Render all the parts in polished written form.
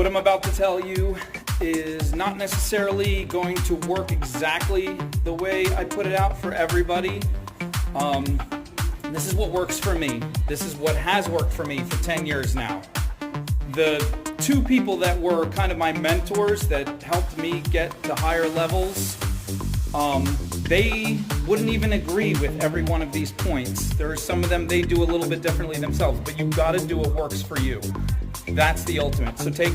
What I'm about to tell you is not necessarily going to work exactly the way I put it out for everybody. This is what works for me. This is what has worked for me for 10 years now. The two people that were kind of my mentors that helped me get to higher levels, they wouldn't even agree with every one of these points. There are some of them they do a little bit differently themselves, but you've got to do what works for you. That's the ultimate. So take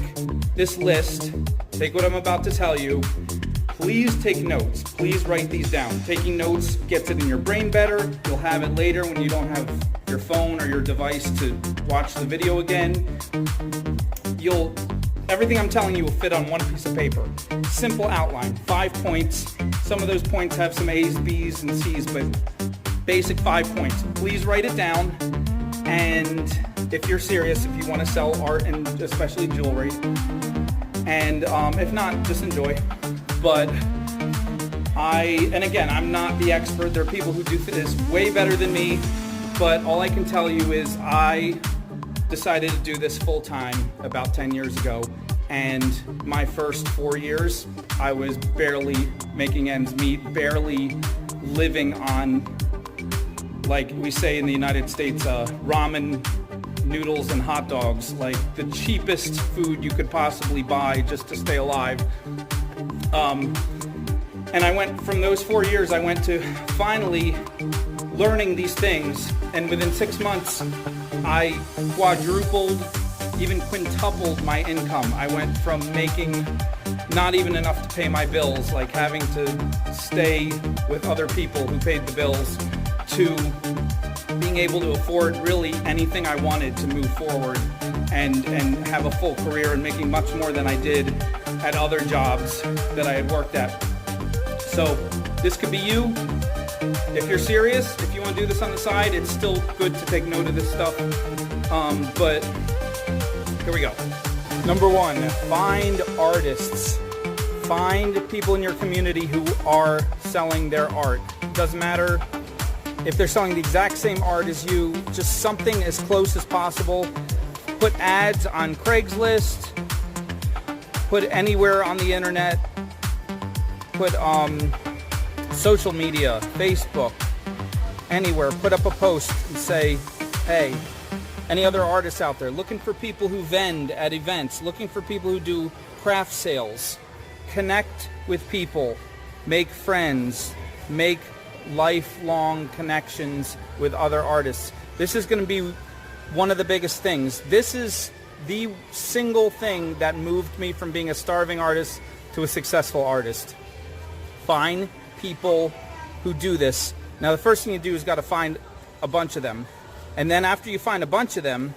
this list, take what I'm about to tell you. Please take notes. Please write these down. Taking notes gets it in your brain better. You'll have it later when you don't have your phone or your device to watch the video again. Everything I'm telling you will fit on one piece of paper. Simple outline, 5 points. Some of those points have some A's, B's, and C's, but basic 5 points. Please write it down. And if you're serious, if you want to sell art and especially jewelry, and if not, just enjoy. But and again, I'm not the expert. There are people who do this way better than me, but all I can tell you is I decided to do this full time about 10 years ago, and my first 4 years, I was barely making ends meet, barely living on, like we say in the United States, ramen noodles and hot dogs, like the cheapest food you could possibly buy just to stay alive. And I went from those 4 years, I went to finally learning these things, and within 6 months, I quadrupled, even quintupled my income. I went from making not even enough to pay my bills, like having to stay with other people who paid the bills, to being able to afford really anything I wanted to move forward and have a full career, and making much more than I did at other jobs that I had worked at. So this could be you. If you're serious, if you want to do this on the side, it's still good to take note of this stuff. But here we go. Number 1, find artists. Find people in your community who are selling their art. It doesn't matter if they're selling the exact same art as you, just something as close as possible. Put ads on Craigslist, put anywhere on the internet, put social media, Facebook, anywhere. Put up a post and say, hey, any other artists out there looking for people who vend at events, looking for people who do craft sales. Connect with people, make friends, make lifelong connections with other artists. This is going to be one of the biggest things. This is the single thing that moved me from being a starving artist to a successful artist. Find people who do this. Now, the first thing you do is got to find a bunch of them. And then after you find a bunch of them,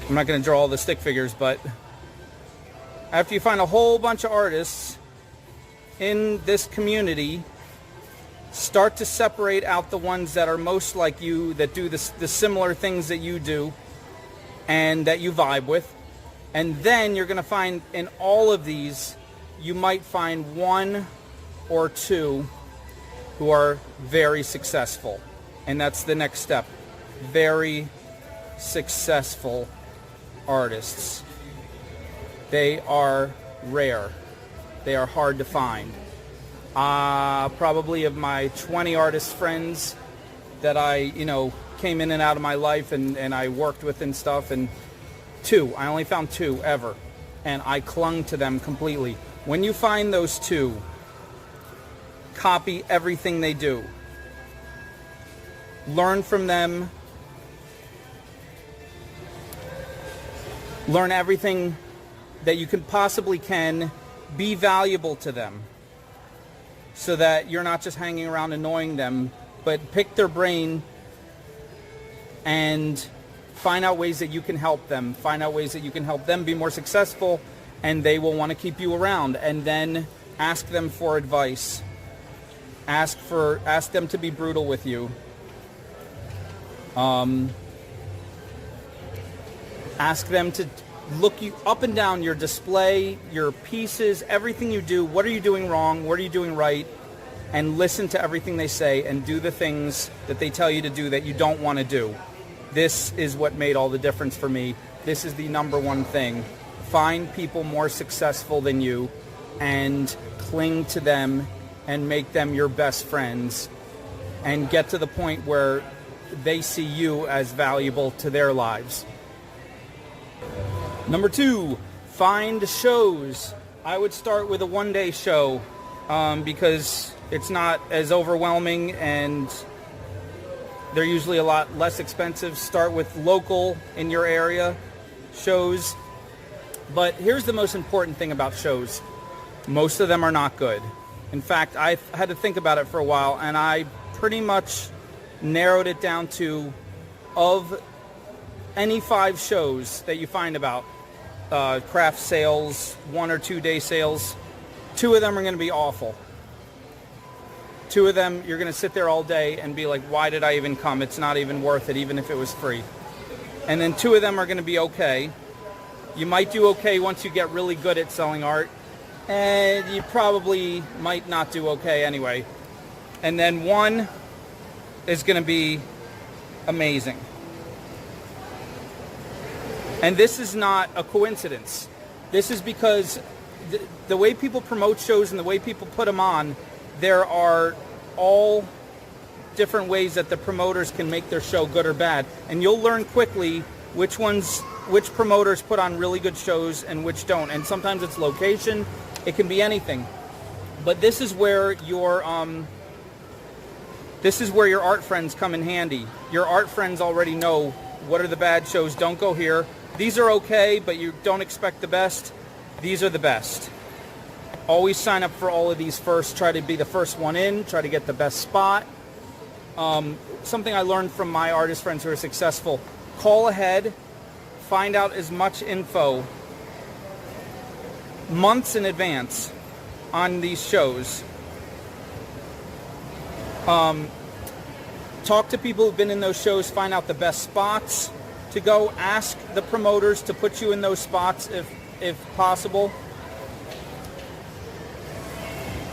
I'm not going to draw all the stick figures, but after you find a whole bunch of artists in this community, start to separate out the ones that are most like you, that do the similar things that you do and that you vibe with. And then you're going to find in all of these, you might find 1 or 2 who are very successful. And that's the next step. Very successful artists. They are rare. They are hard to find. Probably of my 20 artist friends that I, came in and out of my life and I worked with and stuff, and I only found 2 ever. And I clung to them completely. When you find those 2, copy everything they do. Learn from them. Learn everything that you can possibly can. Be valuable to them so that you're not just hanging around annoying them, but pick their brain and find out ways that you can help them. Find out ways that you can help them be more successful, and they will want to keep you around. And then ask them for advice. Ask them to be brutal with you. Ask them to look you up and down your display, your pieces, everything you do. What are you doing wrong? What are you doing right? And listen to everything they say and do the things that they tell you to do that you don't want to do. This is what made all the difference for me. this is the number one thing. Find people more successful than you and cling to them and make them your best friends and get to the point where they see you as valuable to their lives. Number 2, find shows. I would start with a one-day show because it's not as overwhelming and they're usually a lot less expensive. Start with local in your area shows. But here's the most important thing about shows. Most of them are not good. In fact, I had to think about it for a while, and I pretty much narrowed it down to, of any 5 shows that you find about craft sales, 1 or 2 day sales, 2 of them are going to be awful. 2 of them, you're going to sit there all day and be like, why did I even come? It's not even worth it, even if it was free. And then 2 of them are going to be okay. You might do okay once you get really good at selling art, and you probably might not do okay anyway. And then 1 is going to be amazing. And this is not a coincidence. This is because the way people promote shows and the way people put them on, there are all different ways that the promoters can make their show good or bad. And you'll learn quickly which promoters put on really good shows and which don't. And sometimes it's location, it can be anything. But this is where your art friends come in handy. Your art friends already know what are the bad shows. Don't go here. These are okay, but you don't expect the best. These are the best. Always sign up for all of these first. Try to be the first one in. Try to get the best spot. Something I learned from my artist friends who are successful. Call ahead. Find out as much info months in advance on these shows. Talk to people who've been in those shows. Find out the best spots to go. Ask the promoters to put you in those spots if possible.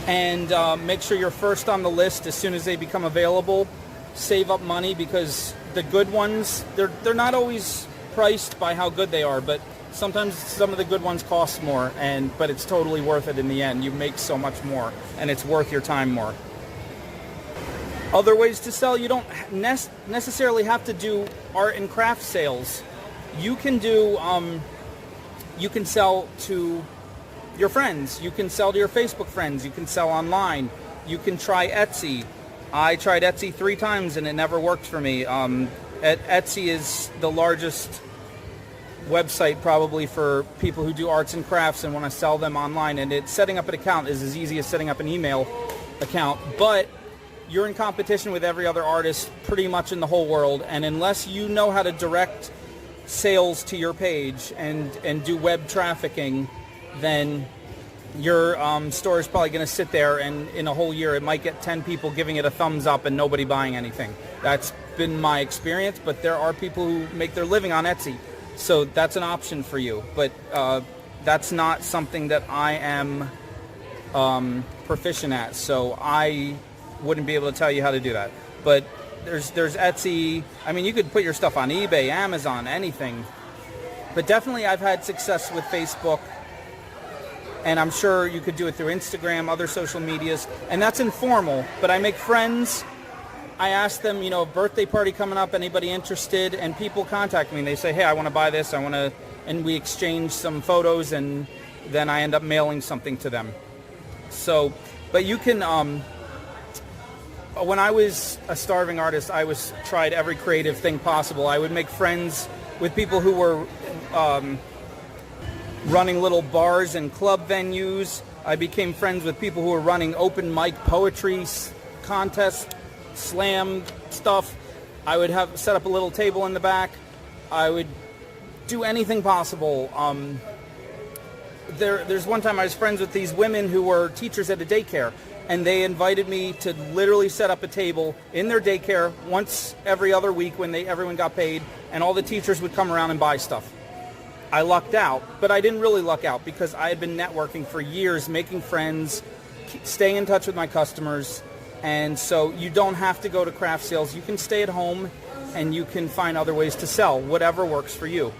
And make sure you're first on the list as soon as they become available. Save up money because the good ones, they're not always priced by how good they are, but sometimes some of the good ones cost more, but it's totally worth it in the end. You make so much more, and it's worth your time more. Other ways to sell, you don't necessarily have to do art and craft sales. You can do, you can sell to your friends. You can sell to your Facebook friends. You can sell online. You can try Etsy. I tried Etsy 3 times and it never worked for me. Etsy is the largest website probably for people who do arts and crafts and want to sell them online. And setting up an account is as easy as setting up an email account. But you're in competition with every other artist pretty much in the whole world. And unless you know how to direct sales to your page and do web trafficking, then your store is probably going to sit there, and in a whole year it might get 10 people giving it a thumbs up and nobody buying anything. That's been my experience, but there are people who make their living on Etsy, so that's an option for you. But that's not something that I am proficient at, so I wouldn't be able to tell you how to do that. But there's Etsy. I mean, you could put your stuff on eBay, Amazon, anything. But definitely I've had success with Facebook. And I'm sure you could do it through Instagram, other social medias. And that's informal, but I make friends. I ask them, birthday party coming up, anybody interested? And people contact me and they say, hey, I want to buy this, and we exchange some photos, and then I end up mailing something to them. So, but you can, when I was a starving artist, I tried every creative thing possible. I would make friends with people who were, running little bars and club venues. I became friends with people who were running open mic poetry contests, slam stuff. I would set up a little table in the back. I would do anything possible. There's one time I was friends with these women who were teachers at a daycare, and they invited me to literally set up a table in their daycare once every other week when everyone got paid, and all the teachers would come around and buy stuff. I lucked out, but I didn't really luck out because I had been networking for years, making friends, staying in touch with my customers, and so you don't have to go to craft sales. You can stay at home and you can find other ways to sell, whatever works for you.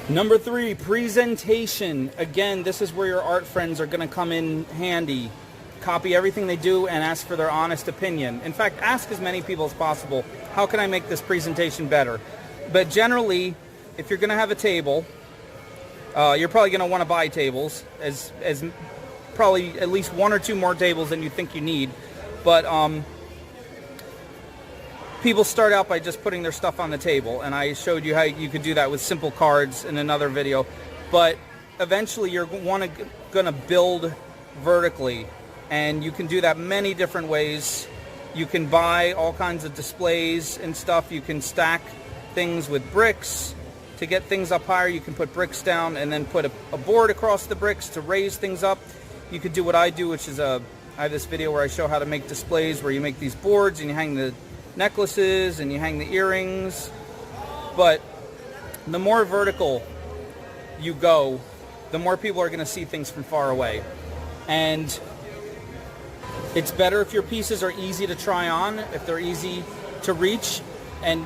Number 3, presentation. Again, this is where your art friends are going to come in handy. Copy everything they do and ask for their honest opinion. In fact, ask as many people as possible, how can I make this presentation better? But generally, if you're going to have a table, you're probably going to want to buy tables, as probably at least 1 or 2 more tables than you think you need. But people start out by just putting their stuff on the table, and I showed you how you could do that with simple cards in another video. But eventually you're going to build vertically, and you can do that many different ways. You can buy all kinds of displays and stuff. You can stack things with bricks to get things up higher. You can put bricks down and then put a board across the bricks to raise things up. You could do what I do, which is I have this video where I show how to make displays where you make these boards and you hang the necklaces and you hang the earrings. But the more vertical you go, the more people are going to see things from far away. And it's better if your pieces are easy to try on, if they're easy to reach and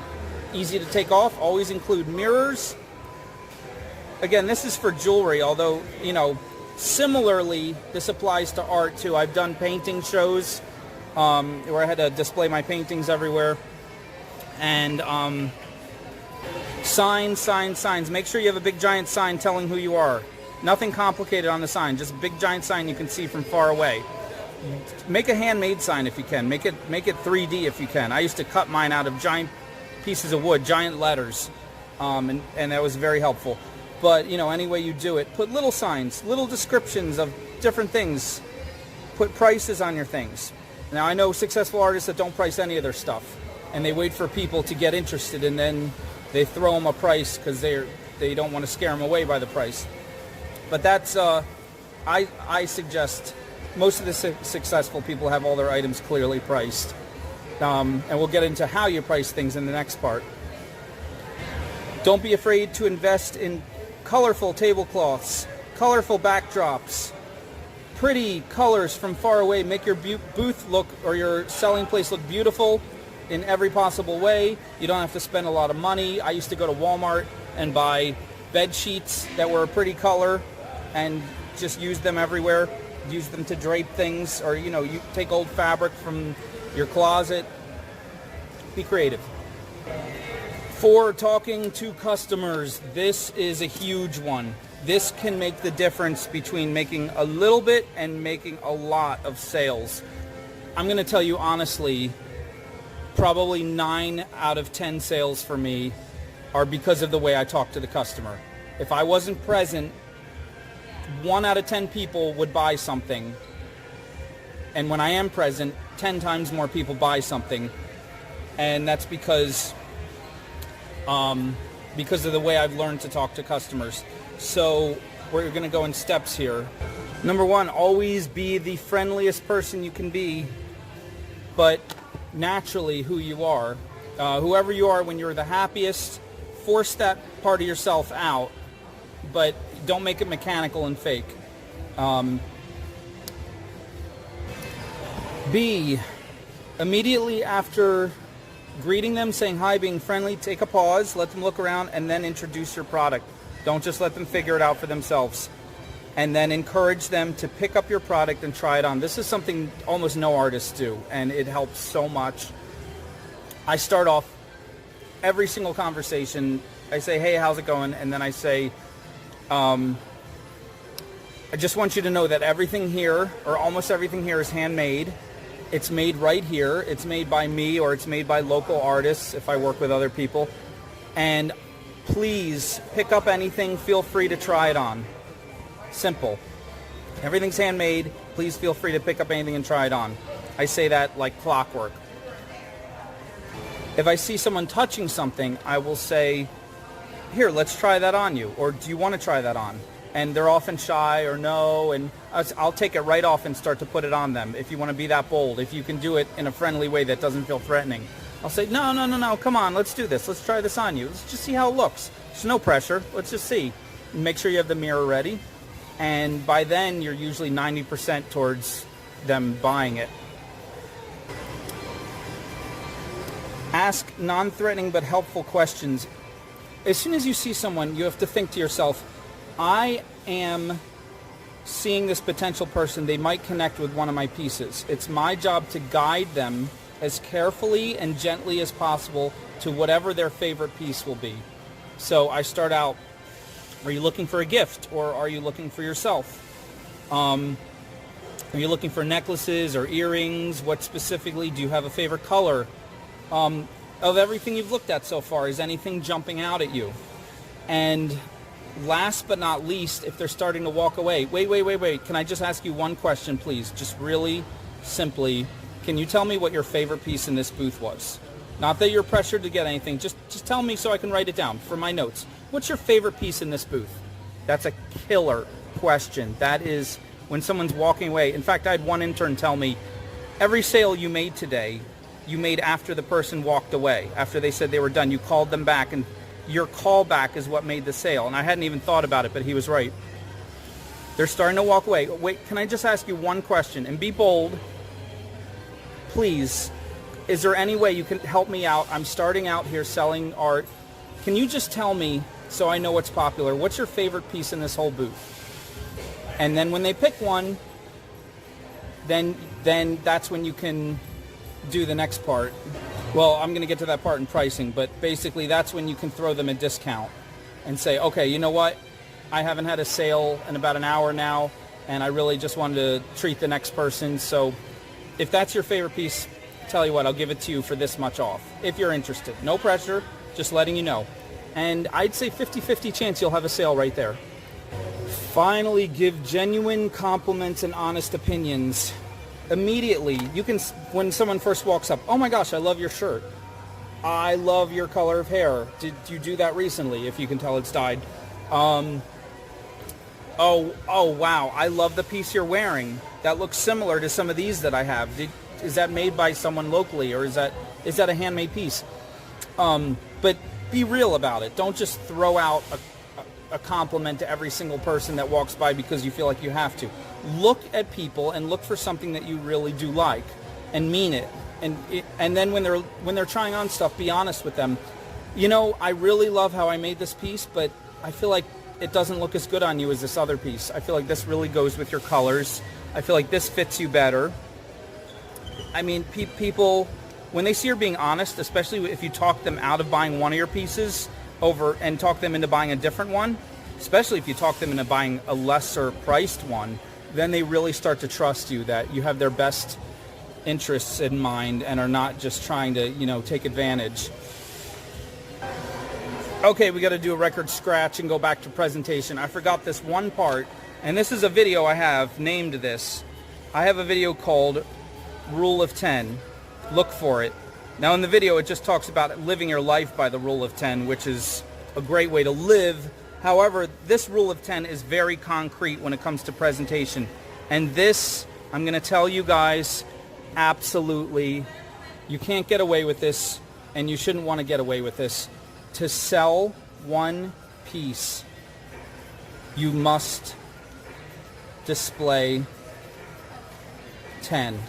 easy to take off. Always include mirrors. Again, this is for jewelry, although, you know, similarly, this applies to art too. I've done painting shows where I had to display my paintings everywhere. And signs. Make sure you have a big giant sign telling who you are. Nothing complicated on the sign, just a big giant sign you can see from far away. Make a handmade sign if you can. Make it 3D if you can. I used to cut mine out of giant pieces of wood, giant letters, and that was very helpful. But, you know, any way you do it, put little signs, little descriptions of different things. Put prices on your things. Now, I know successful artists that don't price any of their stuff, and they wait for people to get interested, and then they throw them a price because they don't want to scare them away by the price. But that's, I suggest most of the successful people have all their items clearly priced. And we'll get into how you price things in the next part. Don't be afraid to invest in colorful tablecloths, colorful backdrops, pretty colors from far away. Make your booth look, or your selling place look beautiful in every possible way. You don't have to spend a lot of money. I used to go to Walmart and buy bed sheets that were a pretty color and just use them everywhere. Use them to drape things, or, you know, you take old fabric from your closet. Be creative. 4, talking to customers. This is a huge one. This can make the difference between making a little bit and making a lot of sales. I'm going to tell you honestly, probably 9 out of 10 sales for me are because of the way I talk to the customer. If I wasn't present, 1 out of 10 people would buy something. And when I am present, 10 times more people buy something. And that's because of the way I've learned to talk to customers. So we're going to go in steps here. Number 1, always be the friendliest person you can be, but naturally who you are. Whoever you are when you're the happiest, force that part of yourself out, but don't make it mechanical and fake. B, immediately after greeting them, saying hi, being friendly, take a pause, let them look around, and then introduce your product. Don't just let them figure it out for themselves. And then encourage them to pick up your product and try it on. This is something almost no artists do, and it helps so much. I start off every single conversation, I say, hey, how's it going? And then I say, I just want you to know that everything here, or almost everything here, is handmade. It's made right here. It's made by me, or it's made by local artists if I work with other people. And please pick up anything. Feel free to try it on. Simple. Everything's handmade. Please feel free to pick up anything and try it on. I say that like clockwork. If I see someone touching something, I will say, here, let's try that on you. Or do you want to try that on? And they're often shy or no, and I'll take it right off and start to put it on them if you want to be that bold. If you can do it in a friendly way that doesn't feel threatening. I'll say, no, come on, let's do this. Let's try this on you. Let's just see how it looks. There's no pressure. Let's just see. Make sure you have the mirror ready. And by then, you're usually 90% towards them buying it. Ask non-threatening but helpful questions. as soon as you see someone, you have to think to yourself, I am seeing this potential person. They might connect with one of my pieces. It's my job to guide them as carefully and gently as possible to whatever their favorite piece will be. So I start out, are you looking for a gift, or are you looking for yourself? Are you looking for necklaces or earrings? What specifically? Do you have a favorite color? Of everything you've looked at so far, is anything jumping out at you? And last but not least, if they're starting to walk away, wait, can I just ask you one question, please? Just really simply, can you tell me what your favorite piece in this booth was? Not that you're pressured to get anything, just tell me so I can write it down for my notes. What's your favorite piece in this booth? That's a killer question. That is when someone's walking away. In fact, I had one intern tell me, every sale you made today, you made after the person walked away. After they said they were done, you called them back, and your callback is what made the sale. And I hadn't even thought about it, but he was right. They're starting to walk away. Wait, can I just ask you one question? And be bold. Please, is there any way you can help me out? I'm starting out here selling art. Can you just tell me, so I know what's popular, what's your favorite piece in this whole booth? And then when they pick one, then that's when you can do the next part. Well, I'm going to get to that part in pricing, but basically that's when you can throw them a discount and say, okay, you know what? I haven't had a sale in about an hour now, and I really just wanted to treat the next person. So if that's your favorite piece, tell you what, I'll give it to you for this much off, if you're interested. No pressure, just letting you know. And I'd say 50-50 chance you'll have a sale right there. Finally, give genuine compliments and honest opinions. Immediately, you can, when someone first walks up, oh my gosh, I love your shirt. I love your color of hair. Did you do that recently? If you can tell it's dyed. Oh wow, I love the piece you're wearing. That looks similar to some of these that I have. Is that made by someone locally, or is that a handmade piece? But be real about it. Don't just throw out a compliment to every single person that walks by because you feel like you have to. Look at people and look for something that you really do like and mean it. And then when they're trying on stuff, be honest with them. You know, I really love how I made this piece, but I feel like it doesn't look as good on you as this other piece. I feel like this really goes with your colors. I feel like this fits you better. I mean, people, when they see you're being honest, especially if you talk them out of buying one of your pieces over and talk them into buying a different one, especially if you talk them into buying a lesser priced one, then they really start to trust you, that you have their best interests in mind and are not just trying to, you know, take advantage. Okay, we got to do a record scratch and go back to presentation. I forgot this one part, and this is a video I have named this. I have a video called Rule of 10. Look for it. Now in the video it just talks about living your life by the rule of 10, which is a great way to live. However, this rule of 10 is very concrete when it comes to presentation. And this, I'm going to tell you guys, absolutely, you can't get away with this, and you shouldn't want to get away with this. To sell one piece, you must display 10.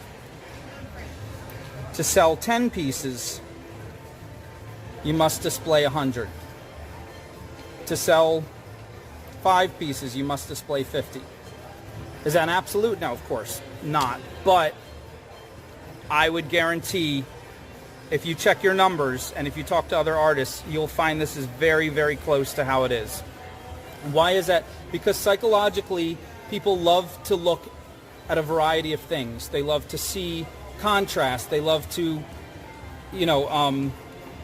To sell 10 pieces, you must display 100. To sell 5 pieces, you must display 50. Is that an absolute? No, of course not. But I would guarantee, if you check your numbers and if you talk to other artists, you'll find this is very, very close to how it is. Why is that? Because psychologically, people love to look at a variety of things. They love to see contrast. They love to, you know,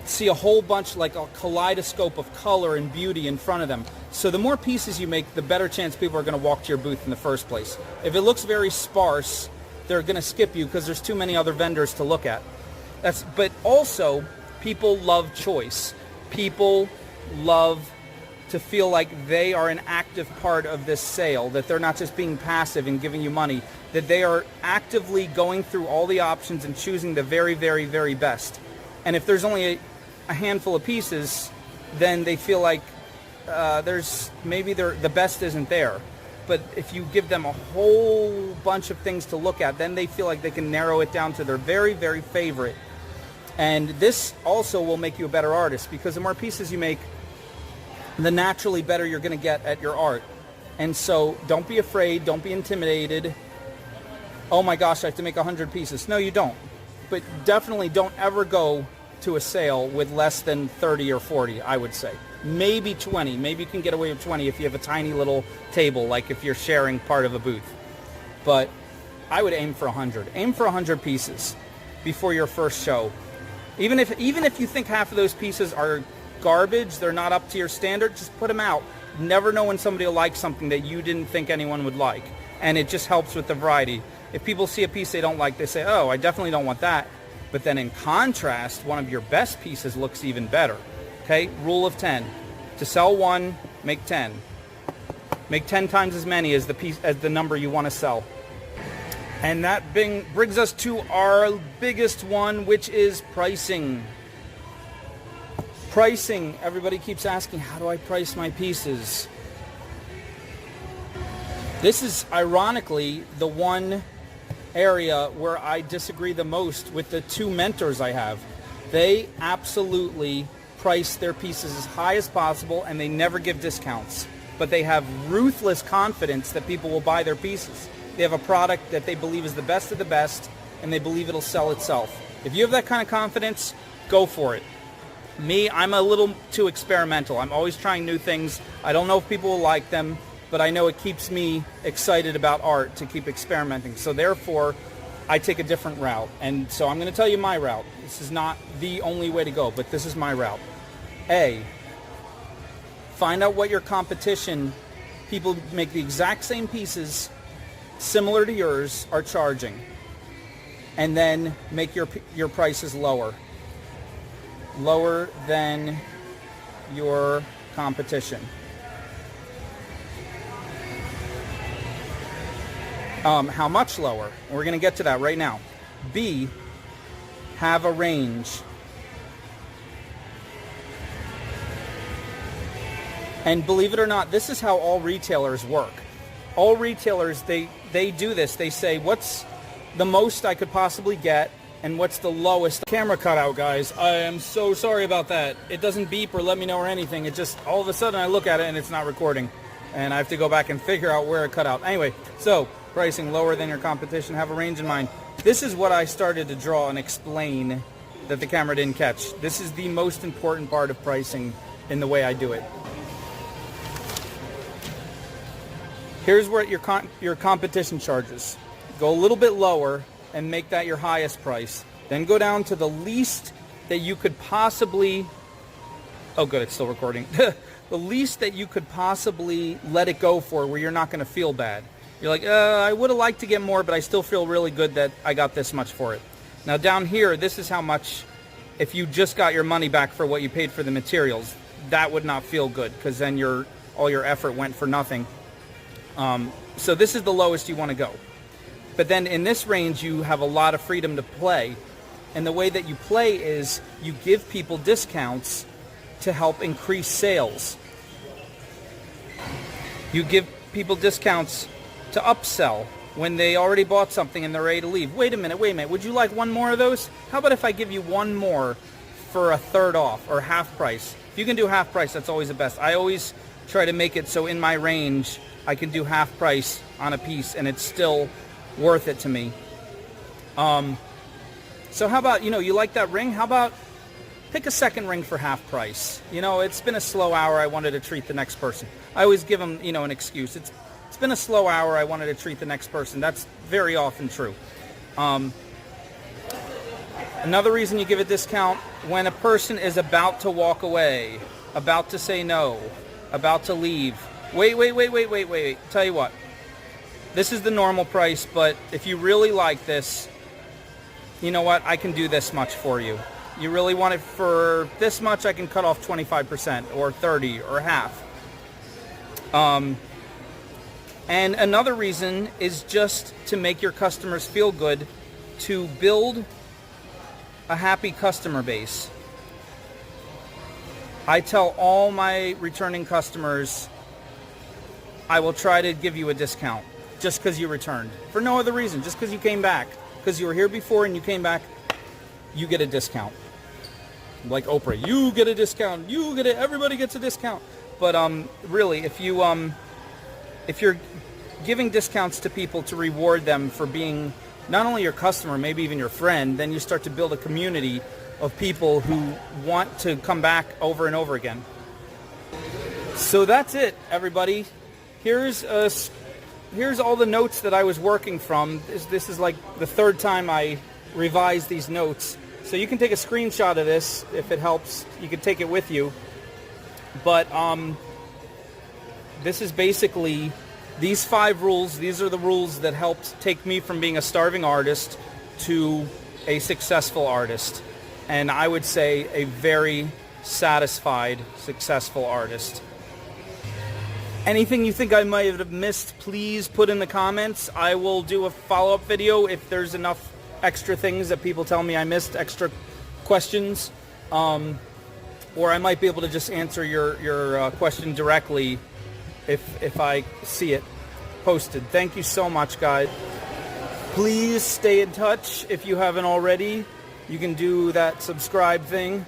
see a whole bunch, like a kaleidoscope of color and beauty in front of them. So the more pieces you make, the better chance people are going to walk to your booth in the first place. If it looks very sparse, they're going to skip you because there's too many other vendors to look at. But also, people love choice. People love to feel like they are an active part of this sale, that they're not just being passive and giving you money, that they are actively going through all the options and choosing the very, very, very best. And if there's only a handful of pieces, then they feel like the best isn't there. But if you give them a whole bunch of things to look at, then they feel like they can narrow it down to their very, very favorite. And this also will make you a better artist, because the more pieces you make, the naturally better you're going to get at your art. And so don't be afraid, don't be intimidated. Oh my gosh, I have to make 100 pieces. No, you don't. But definitely don't ever go to a sale with less than 30 or 40, I would say. Maybe 20. Maybe you can get away with 20 if you have a tiny little table, like if you're sharing part of a booth. But I would aim for 100. Aim for 100 pieces before your first show. Even if you think half of those pieces are garbage, they're not up to your standard, just put them out. You never know when somebody will like something that you didn't think anyone would like. And it just helps with the variety. If people see a piece they don't like, they say, oh, I definitely don't want that. But then in contrast, one of your best pieces looks even better. Okay, rule of 10. To sell one, make 10. Make 10 times as many as the number you want to sell. And that brings us to our biggest one, which is pricing. Pricing. Everybody keeps asking, how do I price my pieces? This is ironically the one area where I disagree the most with the two mentors I have. They absolutely price their pieces as high as possible and they never give discounts. But they have ruthless confidence that people will buy their pieces. They have a product that they believe is the best of the best and they believe it'll sell itself. If you have that kind of confidence, go for it. Me, I'm a little too experimental. I'm always trying new things. I don't know if people will like them, but I know it keeps me excited about art to keep experimenting. So therefore, I take a different route. And so I'm going to tell you my route. This is not the only way to go, but this is my route. A, find out what your competition, people make the exact same pieces, similar to yours, are charging. And then make your prices lower. Lower than your competition. How much lower? We're going to get to that right now. B, have a range. And believe it or not, this is how all retailers work. All retailers, they do this. They say, what's the most I could possibly get and what's the lowest? Camera cut out, guys. I am so sorry about that. It doesn't beep or let me know or anything. It just, all of a sudden I look at it and it's not recording. And I have to go back and figure out where it cut out. Anyway, so pricing lower than your competition, have a range in mind. This is what I started to draw and explain that the camera didn't catch. This is the most important part of pricing in the way I do it. Here's where your competition charges. Go a little bit lower and make that your highest price. Then go down to the least that you could possibly, oh good, it's still recording. The least that you could possibly let it go for where you're not going to feel bad. You're like, I would have liked to get more, but I still feel really good that I got this much for it. Now down here, this is how much, if you just got your money back for what you paid for the materials, that would not feel good because then all your effort went for nothing. So this is the lowest you want to go. But then in this range, you have a lot of freedom to play. And the way that you play is you give people discounts to help increase sales. You give people discounts to upsell when they already bought something and they're ready to leave. Wait a minute, would you like one more of those? How about if I give you one more for a third off or half price? If you can do half price, that's always the best. I always try to make it so in my range I can do half price on a piece and it's still worth it to me. So how about, you like that ring? How about pick a second ring for half price? It's been a slow hour, I wanted to treat the next person. I always give them, an excuse. It's been a slow hour, I wanted to treat the next person. That's very often true. Another reason you give a discount, when a person is about to walk away, about to say no, about to leave. Wait. Tell you what. This is the normal price, but if you really like this, you know what? I can do this much for you. You really want it for this much, I can cut off 25% or 30 or half. And another reason is just to make your customers feel good, to build a happy customer base. I tell all my returning customers, I will try to give you a discount just because you returned. For no other reason, just because you came back. Because you were here before and you came back, you get a discount. Like Oprah, you get a discount, everybody gets a discount. But really, if you're giving discounts to people to reward them for being not only your customer, maybe even your friend, then you start to build a community of people who want to come back over and over again. So that's it, everybody. Here's all the notes that I was working from. This is like the third time I revised these notes. So you can take a screenshot of this if it helps. You can take it with you. But this is basically these 5 rules. These are the rules that helped take me from being a starving artist to a successful artist. And I would say a very satisfied, successful artist. Anything you think I might have missed, please put in the comments. I will do a follow-up video if there's enough extra things that people tell me I missed, extra questions. Or I might be able to just answer your question directly if I see it posted. Thank you so much, guys. Please stay in touch if you haven't already. You can do that subscribe thing.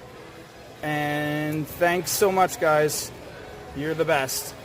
And thanks so much, guys. You're the best.